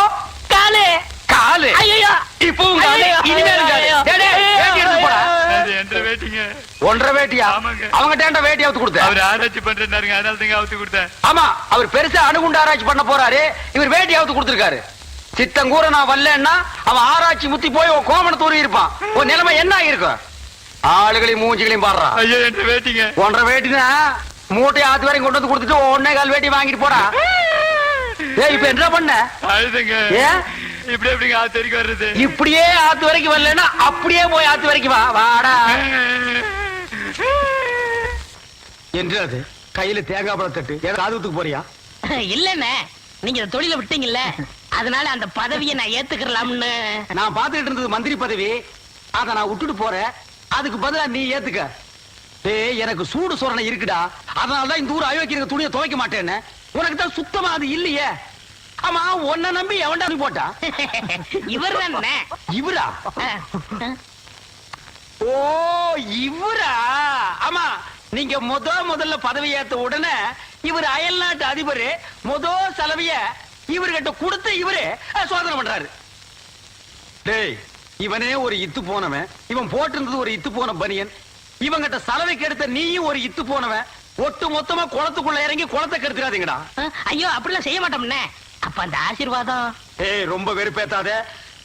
Speaker 2: காலு.
Speaker 1: காலு.
Speaker 2: ஐயோ.
Speaker 1: இப்பவும் காலு.
Speaker 2: ஐயையோ.
Speaker 1: இனிமேலும் காலு.
Speaker 2: ஐயோ.
Speaker 1: டேய், டேய், வேட்டி எடுத்து போடா.
Speaker 10: என்ற வேட்டிங்க
Speaker 1: ஒன்றரை வேட்டியா?
Speaker 10: ஆமாங்க.
Speaker 1: அவங்க டேண்ட வேட்டி அவுத்து கொடுத்த.
Speaker 10: அவர் ஆராய்ச்சி பண்றாருங்க, அதனால தாங்க அவுத்து கொடுத்தேன்.
Speaker 1: ஆமா, அவர் பெருசா அணுகுண்டு ஆராய்ச்சி பண்ண போறாரு, இவர் வேட்டி அவுத்து கொடுத்திருக்காரு. சித்தங்கூர நான் வரலன்னா அவன் ஆராய்ச்சி முத்தி போய் உன் கோமண தூரி இருப்பான். உன் நிலைமை என்ன ஆயிருக்கும்? ஆளுகளையும் மூஞ்சிகளையும் பாடுறா.
Speaker 10: ஐயோ என்ற வேட்டிங்க.
Speaker 1: ஒன்றரை வேட்டினா மூட்டையை ஆத்து வரைக்கும் கொண்டு வந்து கொடுத்துட்டு 1.25 வேட்டி வாங்கிட்டு போடா. ஏய், இப்ப என்ன பண்ண?
Speaker 10: அழுதுங்க.
Speaker 1: ஏன்
Speaker 10: இப்படி எப்படிங்க ஆத்து வரைக்கும் வர்றது?
Speaker 1: இப்படியே ஆத்து வரைக்கும் வரலன்னா அப்படியே போய் ஆத்து வரைக்கும் வா. வாடா. என்று அது கையில தேங்காய் பழம் தட்டு காதுத்துக்கு போறியா?
Speaker 2: இல்லண்ணே, நீங்க இந்த தொழில விட்டீங்கல்ல, அதனால அந்த பதவியை நான் ஏத்துக்கலாம்னு.
Speaker 1: நான் பாத்துக்கிட்டு இருந்தது மந்திரி பதவி, அத நான் விட்டுட்டு போறேன். அதுக்கு பதிலா நீ ஏத்துக்க. டேய், எனக்கு சூடு சொரணை இருக்குடா, அதனாலதான் இந்த ஊர் அயோக்கிய துணியை துவைக்க மாட்டேன்னு. உனக்கு தான் சுத்தமா அது இல்லையே. ஆமா, உன்னை நம்பி எவன்டா நீ போட்டா?
Speaker 2: இவர் தானே.
Speaker 1: இவரா? ஓ, இவரா? ஆமா, நீங்க முதல்ல பதவி ஏத்த உடனே இவர் அயல்நாட்டு அதிபர் செலவிய இவர்கிட்ட கொடுத்து இவரு சோதனை பண்றாரு. டேய், இவனே ஒரு இத்து போனவன், இவன் போட்டிருந்தது ஒரு இத்து போன பனியன், இவங்கிட்ட சலவைக்கு எடுத்த நீயும் ஒரு இத்து போனவன். ஒட்டு மொத்தமா குளத்துக்குள்ள இறங்கி குளத்தை கெடுத்துறாதீங்கடா.
Speaker 2: ஐயோ, அப்படிலாம் செய்ய மாட்டோம்னே. அப்ப அந்த ஆசீர்வாதம்.
Speaker 1: ஏய், ரொம்ப வெறுப்பேத்தாத.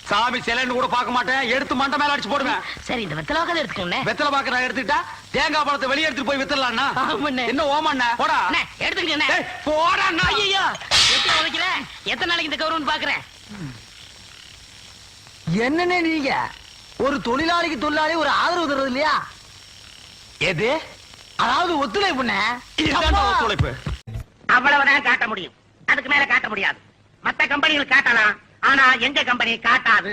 Speaker 1: சாமி சிலைன்னு கூட பார்க்க மாட்டேன், எடுத்து மண்டை மேல அடிச்சு போடுவேன்.
Speaker 2: சரி, இந்த வெத்தலாக எடுத்துக்கோங்க.
Speaker 1: வெத்தலை பாக்க நான் எடுத்துக்கிட்டா தேங்காய் பழத்தை வெளியே எடுத்துட்டு போய் வித்தரலாம்னா?
Speaker 2: ஆமாண்ணே.
Speaker 1: என்ன ஓமண்ணா? போடா.
Speaker 2: எடுத்துக்கங்க.
Speaker 1: டேய், போடா.
Speaker 2: ஐயோ, எத்தனை உதைக்கிற? எத்தனை நாளைக்கு இந்த கௌரவம் பாக்குறேன்?
Speaker 1: என்னன்னு நீங்க ஒரு தொழிலாளிக்கு தொழிலாளி ஒரு ஆதரவு தருவது இல்லையா? எது? அதாவது ஒத்துழைப்புண்ண. ஒத்துழைப்பு
Speaker 2: அவ்வளவுதான் காட்ட முடியும், அதுக்கு மேல காட்ட முடியாது. மத்த கம்பெனிகள் காட்டலாம், ஆனா எங்க கம்பெனி காட்டாது.